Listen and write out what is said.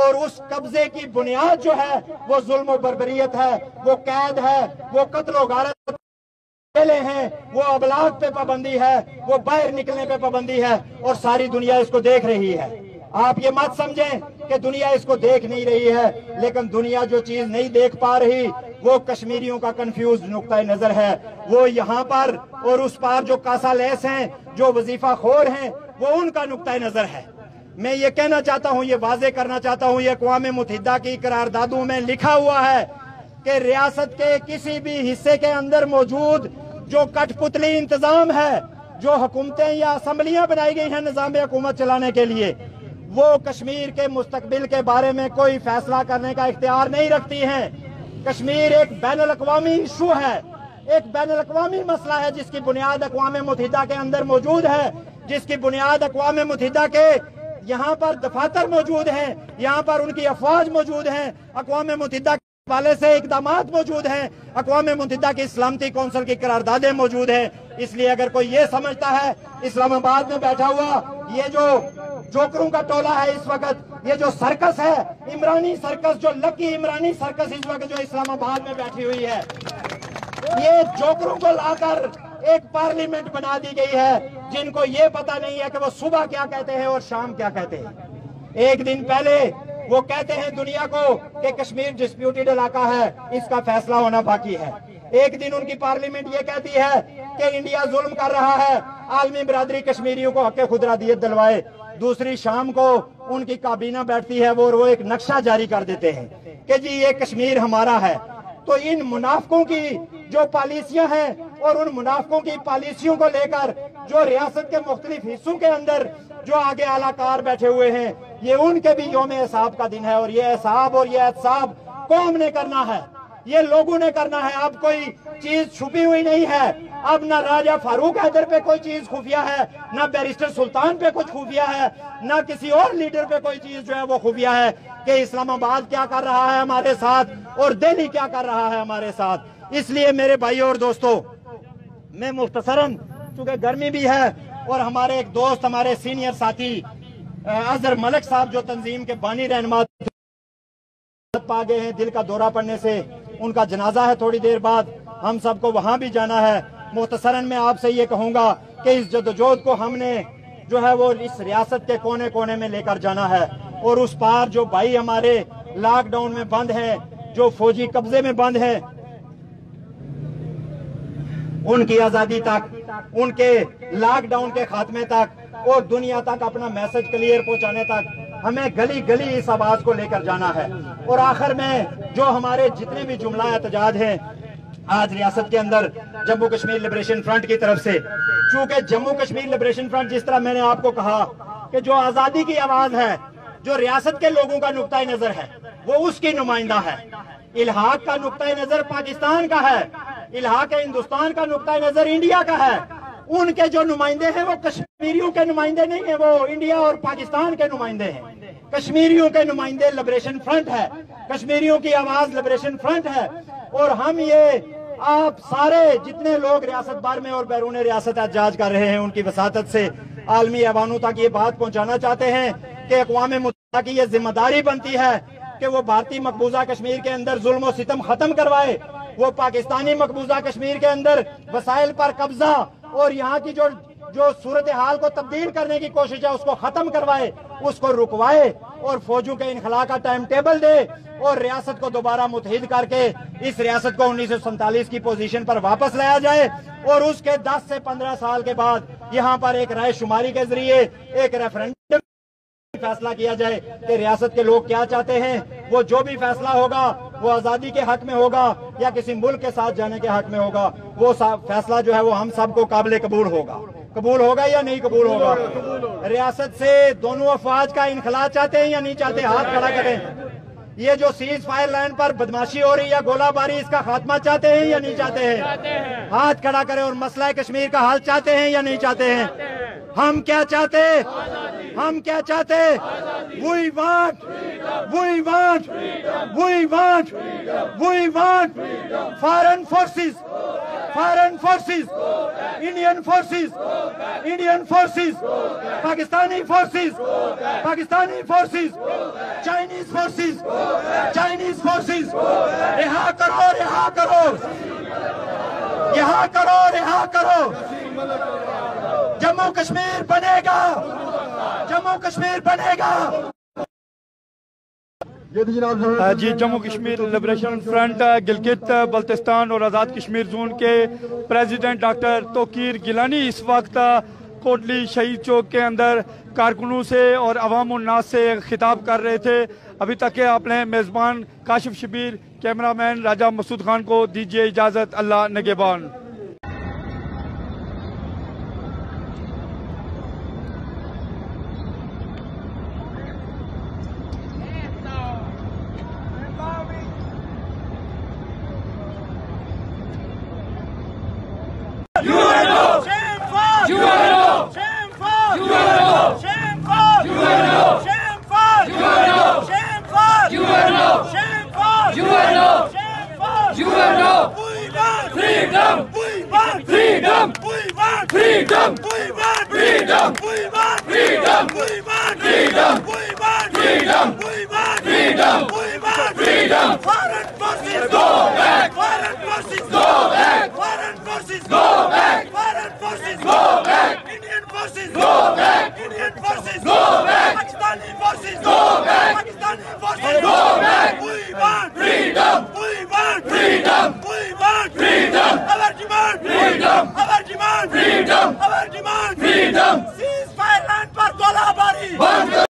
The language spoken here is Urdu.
اور اس قبضے کی بنیاد جو ہے وہ ظلم و بربریت ہے، وہ قید ہے، وہ قتل و غارت ہیں، وہ ابلاغ پہ پابندی ہے، وہ باہر نکلنے پہ پابندی ہے، اور ساری دنیا اس کو دیکھ رہی ہے۔ آپ یہ مت سمجھیں کہ دنیا اس کو دیکھ نہیں رہی ہے، لیکن دنیا جو چیز نہیں دیکھ پا رہی وہ کشمیریوں کا کنفیوز نقطہ نظر ہے۔ وہ یہاں پر اور اس پار جو کاسا لیس ہیں، جو وظیفہ خور ہیں، وہ ان کا نقطہ نظر ہے۔ میں یہ کہنا چاہتا ہوں، یہ واضح کرنا چاہتا ہوں، یہ اقوام متحدہ کی قراردادوں میں لکھا ہوا ہے کہ ریاست کے کسی بھی حصے کے اندر موجود جو کٹ پتلی انتظام ہے، جو حکومتیں یا اسمبلیاں بنائی گئی ہیں نظام حکومت چلانے کے لیے، وہ کشمیر کے مستقبل کے بارے میں کوئی فیصلہ کرنے کا اختیار نہیں رکھتی ہیں۔ کشمیر ایک بین الاقوامی ایشو ہے، ایک بین الاقوامی مسئلہ ہے جس کی بنیاد اقوام متحدہ کے اندر موجود ہے، جس کی بنیاد اقوام متحدہ کے یہاں پر دفاتر موجود ہیں، یہاں پر ان کی افواج موجود ہیں، اقوام متحدہ کے حوالے سے اقدامات موجود ہیں، اقوام متحدہ کی سلامتی کونسل کی قراردادیں موجود ہیں۔ اس لیے اگر کوئی یہ سمجھتا ہے اسلام آباد میں بیٹھا ہوا یہ جو جوکروں کا ٹولہ ہے اس وقت، یہ جو سرکس ہے عمرانی سرکس، جو لکی عمرانی سرکس اس وقت جو اسلام آباد میں بیٹھی ہوئی ہے، یہ جوکروں کو لا کر ایک پارلیمنٹ بنا دی گئی ہے جن کو یہ پتہ نہیں ہے کہ وہ صبح کیا کہتے ہیں اور شام کیا کہتے ہیں۔ ایک دن پہلے وہ کہتے ہیں دنیا کو کہ کشمیر ڈسپیوٹڈ علاقہ ہے، اس کا فیصلہ ہونا باقی ہے۔ ایک دن ان کی پارلیمنٹ یہ کہتی ہے کہ انڈیا ظلم کر رہا ہے، عالمی برادری کشمیریوں کو حق خود ارادیت دلوائے۔ دوسری شام کو ان کی کابینہ بیٹھتی ہے وہ ایک نقشہ جاری کر دیتے ہیں کہ جی یہ کشمیر ہمارا ہے۔ تو ان منافقوں کی جو پالیسیاں ہیں اور ان منافقوں کی پالیسیوں کو لے کر جو ریاست کے مختلف حصوں کے اندر جو آگے اعلیٰ کار بیٹھے ہوئے ہیں، یہ ان کے بھی یوم حساب کا دن ہے، اور یہ حساب اور یہ احتساب قوم نے کرنا ہے، یہ لوگوں نے کرنا ہے۔ اب کوئی چیز چھپی ہوئی نہیں ہے، اب نہ راجہ فاروق حیدر پہ کوئی چیز خفیہ ہے، نہ بیرسٹر سلطان پہ کچھ خفیہ ہے، نہ کسی اور لیڈر پہ کوئی چیز جو ہے وہ خفیہ ہے کہ اسلام آباد کیا کر رہا ہے ہمارے ساتھ اور دہلی کیا کر رہا ہے ہمارے ساتھ۔ اس لیے میرے بھائیوں اور دوستوں، میں مختصراً چونکہ گرمی بھی ہے اور ہمارے ایک دوست ہمارے سینئر ساتھی اظہر ملک صاحب جو تنظیم کے بانی رہنما پا گئے ہیں دل کا دورہ پڑنے سے، ان کا جنازہ ہے تھوڑی دیر بعد، ہم سب کو وہاں بھی جانا ہے۔ مختصراً میں آپ سے یہ کہوں گا کہ اس جدوجہد کو ہم نے جو ہے وہ اس ریاست کے کونے کونے میں لے کر جانا ہے، اور اس پار جو بھائی ہمارے لاک ڈاؤن میں بند ہیں، جو فوجی قبضے میں بند ہیں، ان کی آزادی تک، ان کے لاک ڈاؤن کے خاتمے تک اور دنیا تک اپنا میسج کلیئر پہنچانے تک ہمیں گلی گلی اس آواز کو لے کر جانا ہے۔ اور آخر میں جو ہمارے جتنے بھی جملہ احتجاج ہیں آج ریاست کے اندر جموں کشمیر لبریشن فرنٹ کی طرف سے، چونکہ جموں کشمیر لبریشن فرنٹ جس طرح میں نے آپ کو کہا کہ جو آزادی کی آواز ہے، جو ریاست کے لوگوں کا نقطہ نظر ہے، وہ اس کی نمائندہ ہے۔ الحاق کا نقطہ نظر پاکستان کا ہے، الحاق ہندوستان کا نقطہ نظر انڈیا کا ہے۔ ان کے جو نمائندے ہیں وہ کشمیریوں کے نمائندے نہیں ہیں، وہ انڈیا اور پاکستان کے نمائندے ہیں۔ کشمیریوں کے نمائندے لبریشن فرنٹ ہے، کشمیریوں کی آواز لبریشن فرنٹ ہے، اور ہم یہ آپ سارے جتنے لوگ ریاست بھر میں اور بیرون ریاست احتجاج کر رہے ہیں ان کی وساطت سے عالمی ایوانوں تک یہ بات پہنچانا چاہتے ہیں کہ اقوام متحدہ کی یہ ذمہ داری بنتی ہے کہ وہ بھارتی مقبوضہ کشمیر کے اندر ظلم و ستم ختم کروائے، وہ پاکستانی مقبوضہ کشمیر کے اندر وسائل پر قبضہ اور یہاں کی جو صورتحال کو تبدیل کرنے کی کوشش ہے اس کو ختم کروائے، اس کو رکوائے اور فوجوں کے انخلا کا ٹائم ٹیبل دے اور ریاست کو دوبارہ متحد کر کے اس ریاست کو 1947 کی پوزیشن پر واپس لایا جائے، اور اس کے 10 سے 15 سال کے بعد یہاں پر ایک رائے شماری کے ذریعے ایک ریفرنڈم فیصلہ کیا جائے کہ ریاست کے لوگ کیا چاہتے ہیں۔ وہ جو بھی فیصلہ ہوگا وہ آزادی کے حق میں ہوگا یا کسی ملک کے ساتھ جانے کے حق میں ہوگا، وہ فیصلہ جو ہے وہ ہم سب کو قابل قبول ہوگا۔ قبول ہوگا یا نہیں قبول ہوگا؟ ریاست سے دونوں افواج کا انخلا چاہتے ہیں یا نہیں چاہتے؟ ہاتھ کھڑا کریں۔ یہ جو سیز فائر لائن پر بدماشی ہو رہی ہے، گولہ باری، اس کا خاتمہ چاہتے ہیں یا نہیں چاہتے ہیں؟ ہاتھ کھڑا کریں۔ اور مسئلہ کشمیر کا حل چاہتے ہیں یا نہیں چاہتے ہیں؟ ہم کیا چاہتے؟ ہم کیا چاہتے؟ We want foreign forces Foreign forces, Indian forces, Indian forces, Pakistani forces, Pakistani forces, Chinese forces, Chinese forces. رہا کرو، رہا کرو، رہا کرو، رہا کرو. جموں کشمیر بنے گا، جموں کشمیر بنے گا. جی جموں کشمیر لبریشن فرنٹ گلگت بلتستان اور آزاد کشمیر زون کے پریزیڈنٹ ڈاکٹر توقیر گیلانی اس وقت کوٹلی شہید چوک کے اندر کارکنوں سے اور عوام الناس سے خطاب کر رہے تھے. ابھی تک کہ اپنے میزبان کاشف شبیر، کیمرامین راجہ مسعود خان کو دیجیے اجازت. اللہ نگہبان. Ceasefire land پر گولہ باری